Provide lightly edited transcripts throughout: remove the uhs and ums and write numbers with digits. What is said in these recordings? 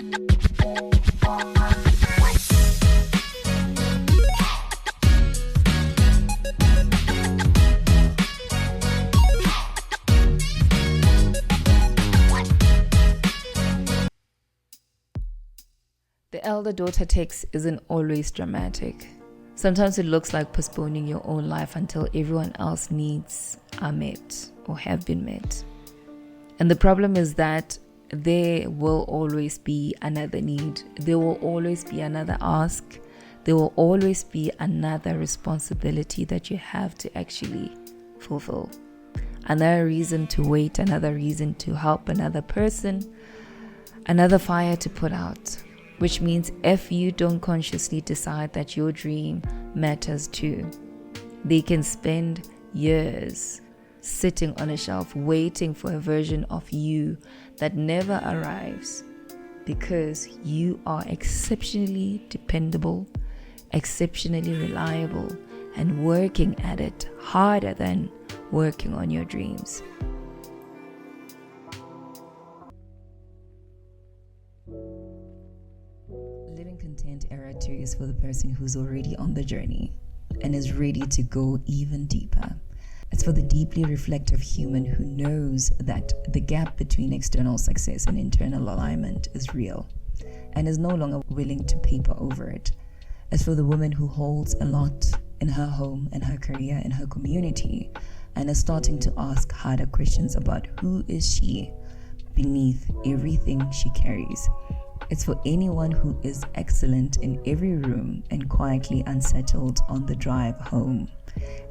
The elder-daughter text isn't always dramatic. Sometimes it looks like postponing your own life until everyone else's needs are met or have been met. And the problem is that there will always be another need. There will always be another ask. There will always be another responsibility that you have to actually fulfill. Another reason to wait, another reason to help another person, another fire to put out. Which means if you don't consciously decide that your dream matters too, they can spend years sitting on a shelf waiting for a version of you that never arrives because you are exceptionally dependable, exceptionally reliable, and working at it harder than working on your dreams. Living Content Era 2 is for the person who's already on the journey and is ready to go even deeper. It's for the deeply reflective human who knows that the gap between external success and internal alignment is real and is no longer willing to paper over it. It's for the woman who holds a lot in her home and her career and her community and is starting to ask harder questions about who is she beneath everything she carries. It's for anyone who is excellent in every room and quietly unsettled on the drive home.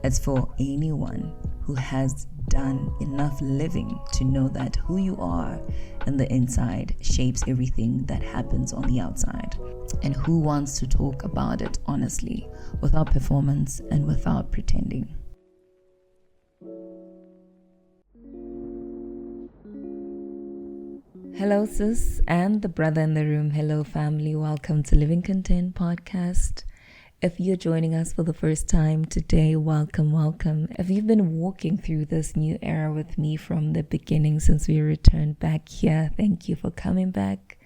It's for anyone who has done enough living to know that who you are on the inside shapes everything that happens on the outside, and who wants to talk about it honestly, without performance and without pretending. Hello sis and the brother in the room. Hello family. Welcome to Living Content Podcast. If you're joining us for the first time today, welcome. If you've been walking through this new era with me from the beginning since we returned back here, thank you for coming back.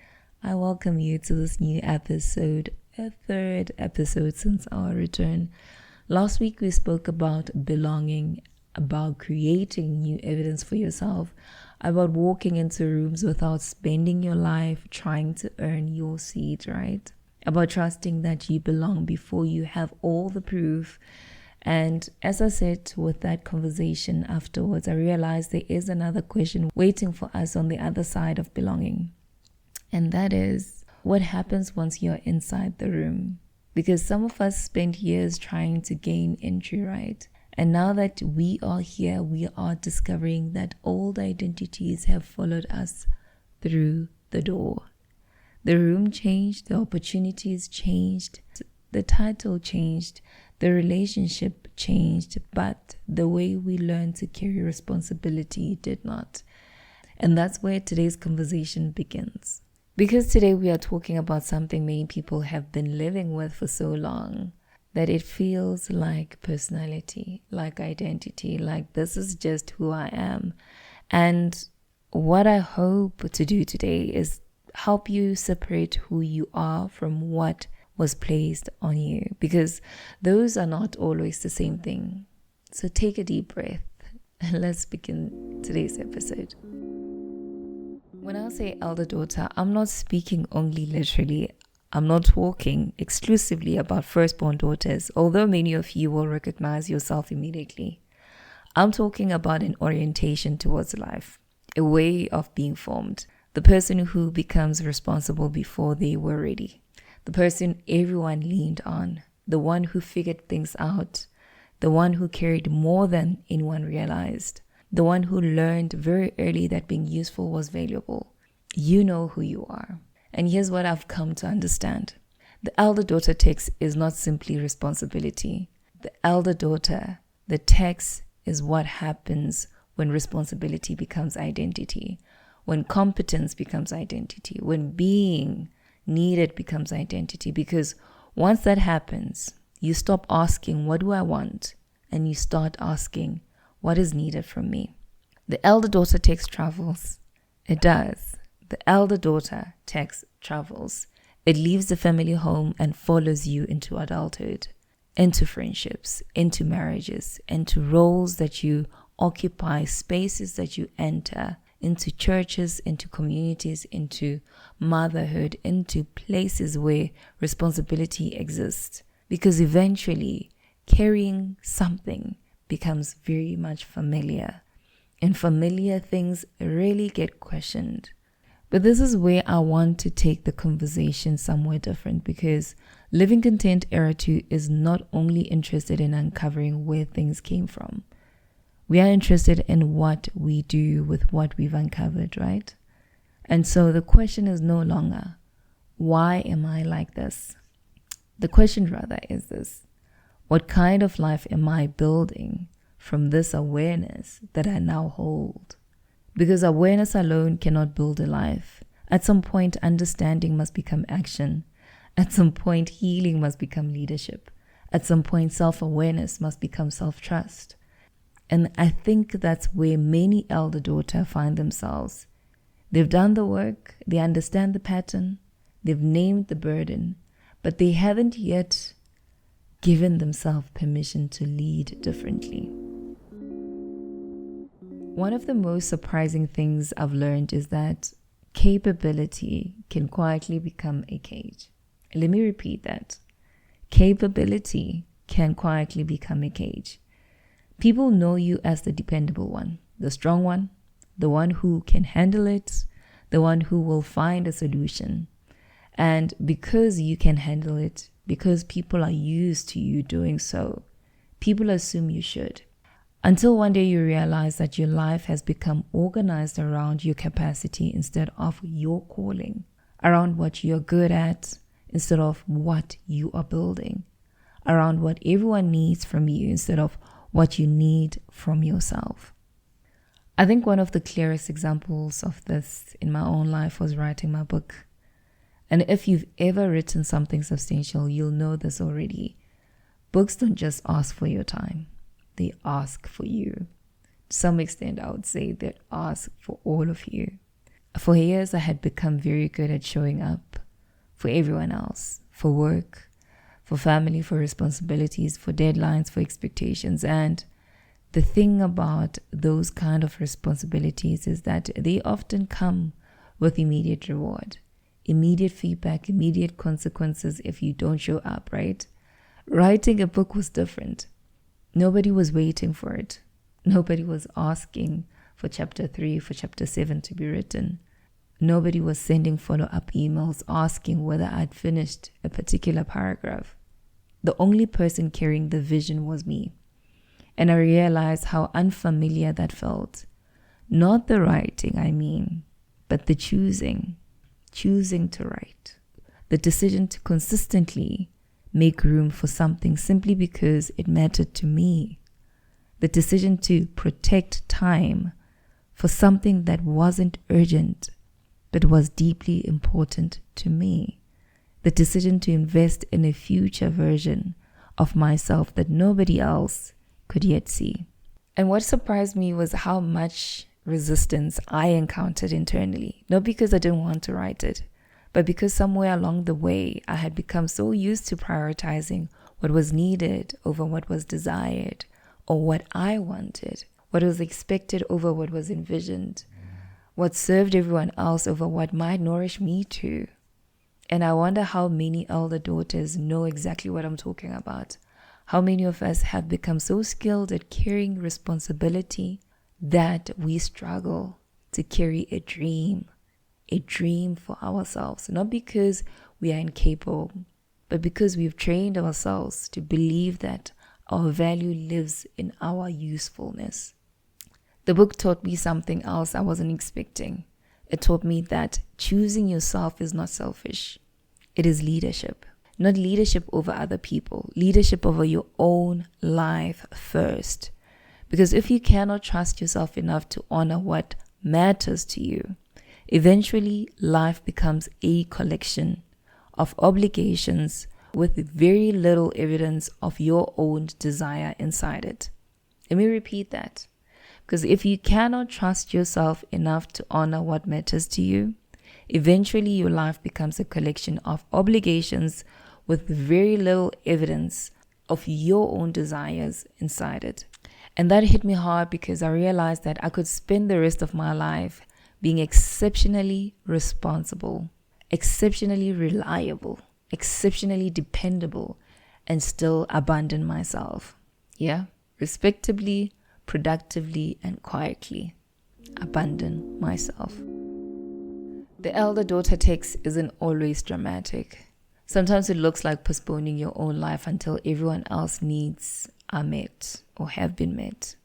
I welcome you to this new episode, a third episode since our return. Last week we spoke about belonging, about creating new evidence for yourself, about walking into rooms without spending your life trying to earn your seat, right? About trusting that you belong before you have all the proof. And as I said with that conversation afterwards, I realized there is another question waiting for us on the other side of belonging. And that is, what happens once you're inside the room? Because some of us spend years trying to gain entry, right? And now that we are here, we are discovering that old identities have followed us through the door. The room changed, the opportunities changed, the title changed, the relationship changed, but the way we learn to carry responsibility did not. And that's where today's conversation begins. Because today we are talking about something many people have been living with for so long, that it feels like personality, like identity, like this is just who I am. And what I hope to do today is help you separate who you are from what was placed on you, because those are not always the same thing. So take a deep breath and let's begin today's episode. When I say elder daughter, I'm not speaking only literally. I'm not talking exclusively about firstborn daughters, although many of you will recognize yourself immediately. I'm talking about an orientation towards life, a way of being formed, the person who becomes responsible before they were ready, the person everyone leaned on, the one who figured things out, the one who carried more than anyone realized, the one who learned very early that being useful was valuable. You know who you are. And here's what I've come to understand. The elder daughter text is not simply responsibility. The elder daughter, the text is what happens when responsibility becomes identity, when competence becomes identity, when being needed becomes identity. Because once that happens, you stop asking, what do I want? And you start asking, what is needed from me? The elder daughter text travels. It does. The elder daughter takes travels. It leaves the family home and follows you into adulthood, into friendships, into marriages, into roles that you occupy, spaces that you enter, into churches, into communities, into motherhood, into places where responsibility exists. Because eventually, carrying something becomes very much familiar. And familiar things really get questioned. But this is where I want to take the conversation somewhere different, because Living Content Era 2 is not only interested in uncovering where things came from. We are interested in what we do with what we've uncovered, right? And so the question is no longer, why am I like this? The question rather is this: what kind of life am I building from this awareness that I now hold? Because awareness alone cannot build a life. At some point, understanding must become action. At some point, healing must become leadership. At some point, self-awareness must become self-trust. And I think that's where many elder daughters find themselves. They've done the work, they understand the pattern, they've named the burden, but they haven't yet given themselves permission to lead differently. One of the most surprising things I've learned is that capability can quietly become a cage. Let me repeat that. Capability can quietly become a cage. People know you as the dependable one, the strong one, the one who can handle it, the one who will find a solution. And because you can handle it, because people are used to you doing so, people assume you should. Until one day you realize that your life has become organized around your capacity instead of your calling, around what you're good at instead of what you are building, around what everyone needs from you instead of what you need from yourself. I think one of the clearest examples of this in my own life was writing my book. And if you've ever written something substantial, you'll know this already. Books don't just ask for your time. They ask for you. To some extent, I would say they ask for all of you. For years, I had become very good at showing up for everyone else, for work, for family, for responsibilities, for deadlines, for expectations. And the thing about those kind of responsibilities is that they often come with immediate reward, immediate feedback, immediate consequences if you don't show up, right? Writing a book was different. Nobody was waiting for it. Nobody was asking for chapter 3, for chapter 7 to be written. Nobody was sending follow-up emails asking whether I'd finished a particular paragraph. The only person carrying the vision was me. And I realized how unfamiliar that felt. Not the writing, I mean, but the choosing to write. The decision to consistently make room for something simply because it mattered to me. The decision to protect time for something that wasn't urgent, but was deeply important to me. The decision to invest in a future version of myself that nobody else could yet see. And what surprised me was how much resistance I encountered internally. Not because I didn't want to write it, but because somewhere along the way, I had become so used to prioritizing what was needed over what was desired, or what I wanted, what was expected over what was envisioned, what served everyone else over what might nourish me too. And I wonder how many elder daughters know exactly what I'm talking about. How many of us have become so skilled at carrying responsibility that we struggle to carry a dream for ourselves, not because we are incapable, but because we've trained ourselves to believe that our value lives in our usefulness. The book taught me something else I wasn't expecting. It taught me that choosing yourself is not selfish. It is leadership. Not leadership over other people, leadership over your own life first. Because if you cannot trust yourself enough to honor what matters to you, eventually life becomes a collection of obligations with very little evidence of your own desire inside it. Let me repeat that. Because if you cannot trust yourself enough to honor what matters to you, Eventually, your life becomes a collection of obligations with very little evidence of your own desires inside it. And that hit me hard because I realized that I could spend the rest of my life being exceptionally responsible, exceptionally reliable, exceptionally dependable, and still abandon myself. Yeah, respectably, productively, and quietly abandon myself. The elder daughter text isn't always dramatic. Sometimes it looks like postponing your own life until everyone else's needs are met or have been met.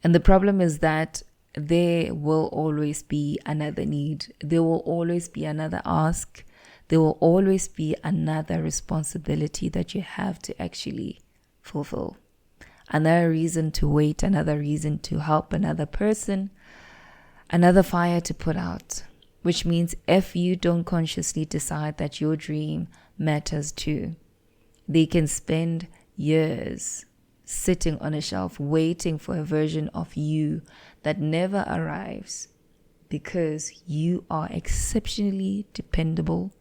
And the problem is that there will always be another need. There will always be another ask. There will always be another responsibility that you have to actually fulfill. Another reason to wait, another reason to help another person, another fire to put out. Which means if you don't consciously decide that your dream matters too, they can spend years sitting on a shelf waiting for a version of you that never arrives because you are exceptionally dependable,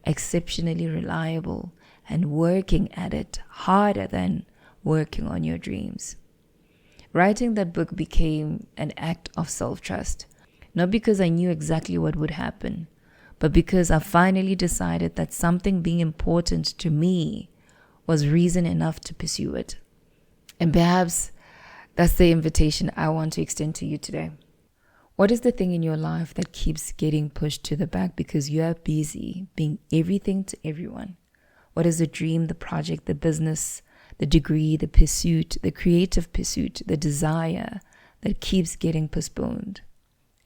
exceptionally reliable, and working at it harder than working on your dreams. Writing that book became an act of self-trust. Not because I knew exactly what would happen, but because I finally decided that something being important to me was reason enough to pursue it. And perhaps that's the invitation I want to extend to you today. What is the thing in your life that keeps getting pushed to the back because you are busy being everything to everyone? What is the dream, the project, the business, the degree, the pursuit, the creative pursuit, the desire that keeps getting postponed?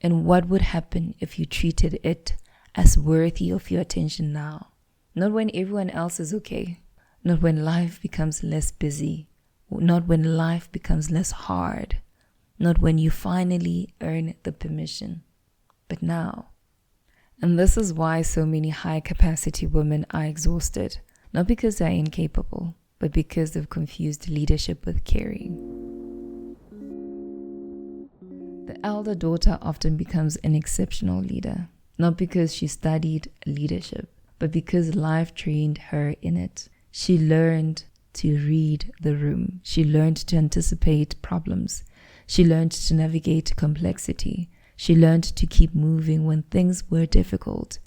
And what would happen if you treated it as worthy of your attention now? Not when everyone else is okay. Not when life becomes less busy. Not when life becomes less hard. Not when you finally earn the permission. But now. And this is why so many high capacity women are exhausted. Not because they're incapable, but because they've confused leadership with caring. The elder daughter often becomes an exceptional leader, not because she studied leadership, but because life trained her in it. She learned to read the room. She learned to anticipate problems. She learned to navigate complexity. She learned to keep moving when things were difficult.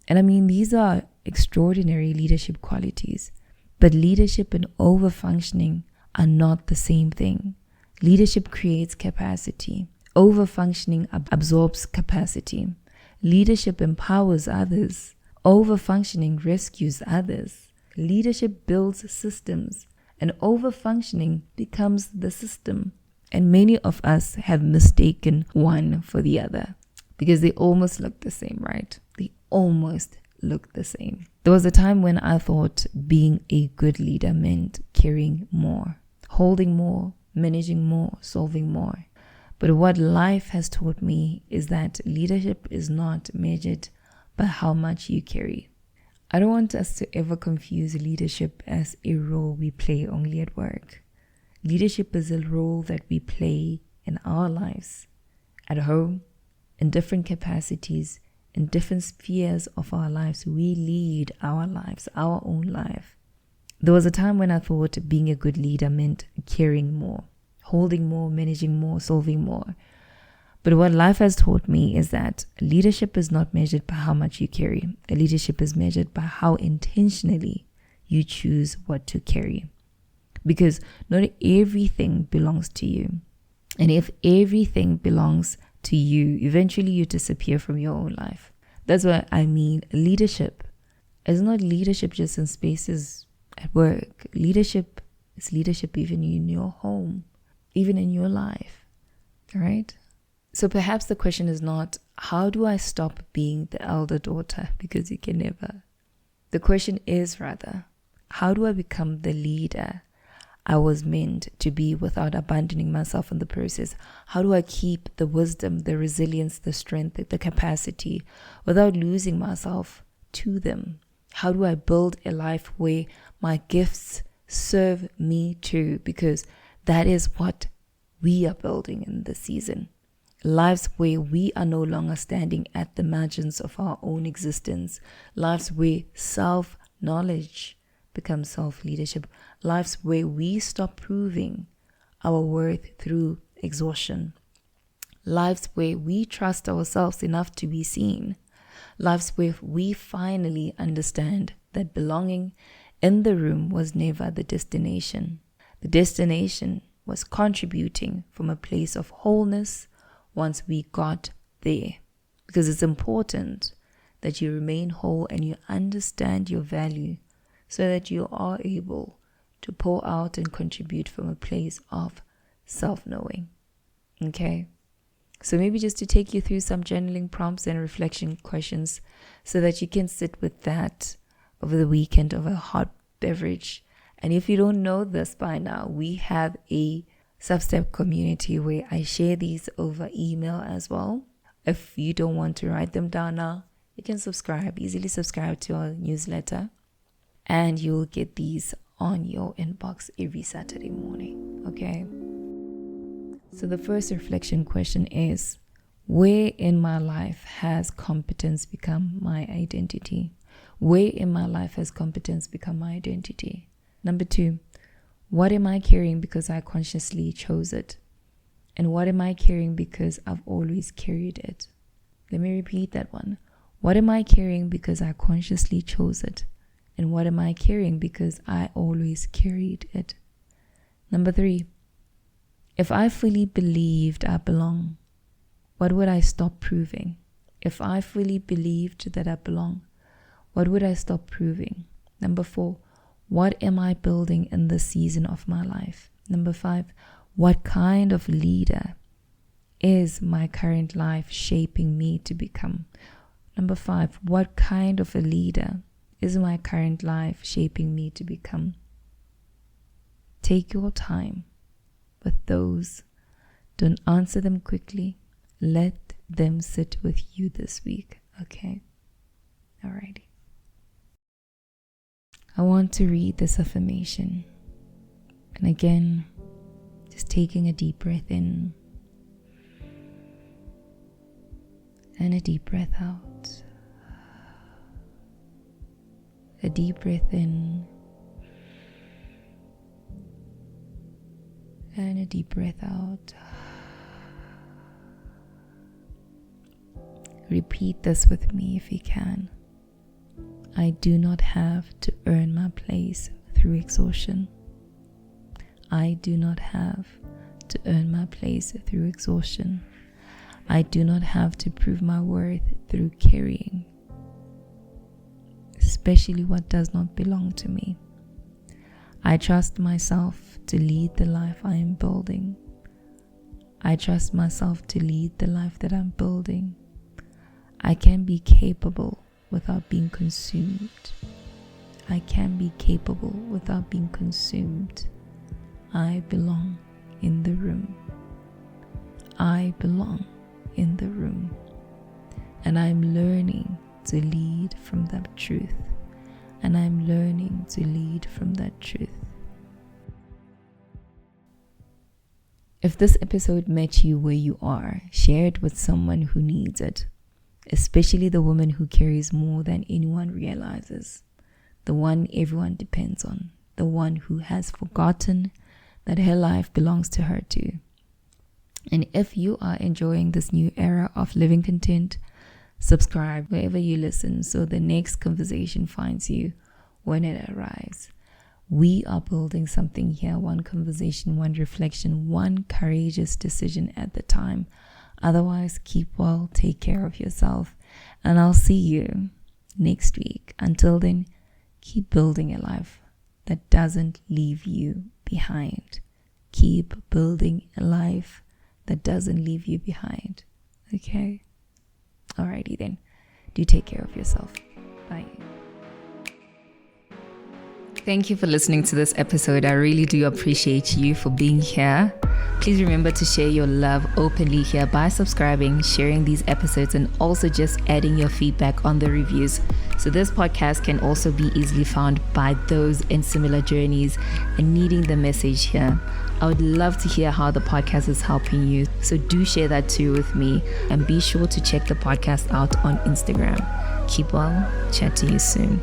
And I mean, these are extraordinary leadership qualities. But leadership and overfunctioning are not the same thing. Leadership creates capacity. Overfunctioning absorbs capacity. Leadership empowers others. Overfunctioning rescues others. Leadership builds systems, and overfunctioning becomes the system. And many of us have mistaken one for the other because they almost look the same, right? They almost look the same. There was a time when I thought being a good leader meant carrying more, holding more, managing more, solving more. But what life has taught me is that leadership is not measured by how much you carry. I don't want us to ever confuse leadership as a role we play only at work. Leadership is a role that we play in our lives, at home, in different capacities, in different spheres of our lives. We lead our lives, our own life. There was a time when I thought being a good leader meant caring more, holding more, managing more, solving more. But what life has taught me is that leadership is not measured by how much you carry. Leadership is measured by how intentionally you choose what to carry. Because not everything belongs to you. And if everything belongs to you, eventually you disappear from your own life. That's what I mean. Leadership is not leadership just in spaces at work. Leadership is leadership even in your home, even in your life. All right? So perhaps the question is not, how do I stop being the elder daughter? Because you can never. The question is rather, how do I become the leader I was meant to be without abandoning myself in the process? How do I keep the wisdom, the resilience, the strength, the capacity without losing myself to them? How do I build a life where my gifts serve me too? Because that is what we are building in this season. lives where we are no longer standing at the margins of our own existence, lives where self-knowledge becomes self-leadership, lives where we stop proving our worth through exhaustion, lives where we trust ourselves enough to be seen, lives where we finally understand that belonging in the room was never the destination. The destination was contributing from a place of wholeness once we got there. Because it's important that you remain whole and you understand your value so that you are able to pour out and contribute from a place of self-knowing. Okay? So maybe just to take you through some journaling prompts and reflection questions so that you can sit with that over the weekend of a hot beverage. And if you don't know this by now, we have a Substack community where I share these over email as well. If you don't want to write them down now, you can easily subscribe to our newsletter, and you'll get these on your inbox every Saturday morning. Okay? So the first reflection question is, where in my life has competence become my identity? Where in my life has competence become my identity? Number 2, what am I carrying because I consciously chose it? And what am I carrying because I've always carried it? Let me repeat that one. What am I carrying because I consciously chose it? And what am I carrying because I always carried it? Number 3, if I fully believed I belong, what would I stop proving? If I fully believed that I belong, what would I stop proving? Number 4, what am I building in this season of my life? Number 5, what kind of leader is my current life shaping me to become? Number 5, what kind of a leader is my current life shaping me to become? Take your time with those. Don't answer them quickly. Let them sit with you this week. Okay? Alrighty. I want to read this affirmation. And again, just taking a deep breath in and a deep breath out. A deep breath in and a deep breath out. Repeat this with me if you can. I do not have to earn my place through exhaustion. I do not have to earn my place through exhaustion. I do not have to prove my worth through carrying, especially what does not belong to me. I trust myself to lead the life I am building. I trust myself to lead the life that I'm building. I can be capable without being consumed. I can be capable without being consumed. I belong in the room. I belong in the room. And I'm learning to lead from that truth. And I'm learning to lead from that truth. If this episode met you where you are, share it with someone who needs it. Especially the woman who carries more than anyone realizes, the one everyone depends on, the one who has forgotten that her life belongs to her too. And if you are enjoying this new era of living content, subscribe wherever you listen so the next conversation finds you when it arrives. We are building something here, one conversation, one reflection, one courageous decision at the time. Otherwise, keep well, take care of yourself, and I'll see you next week. Until then, keep building a life that doesn't leave you behind. Keep building a life that doesn't leave you behind. Okay? Alrighty then. Do take care of yourself. Bye. Thank you for listening to this episode. I really do appreciate you for being here. Please remember to share your love openly here by subscribing, sharing these episodes, and also just adding your feedback on the reviews. So this podcast can also be easily found by those in similar journeys and needing the message here. I would love to hear how the podcast is helping you. So do share that too with me, and be sure to check the podcast out on Instagram. Keep well. Chat to you soon.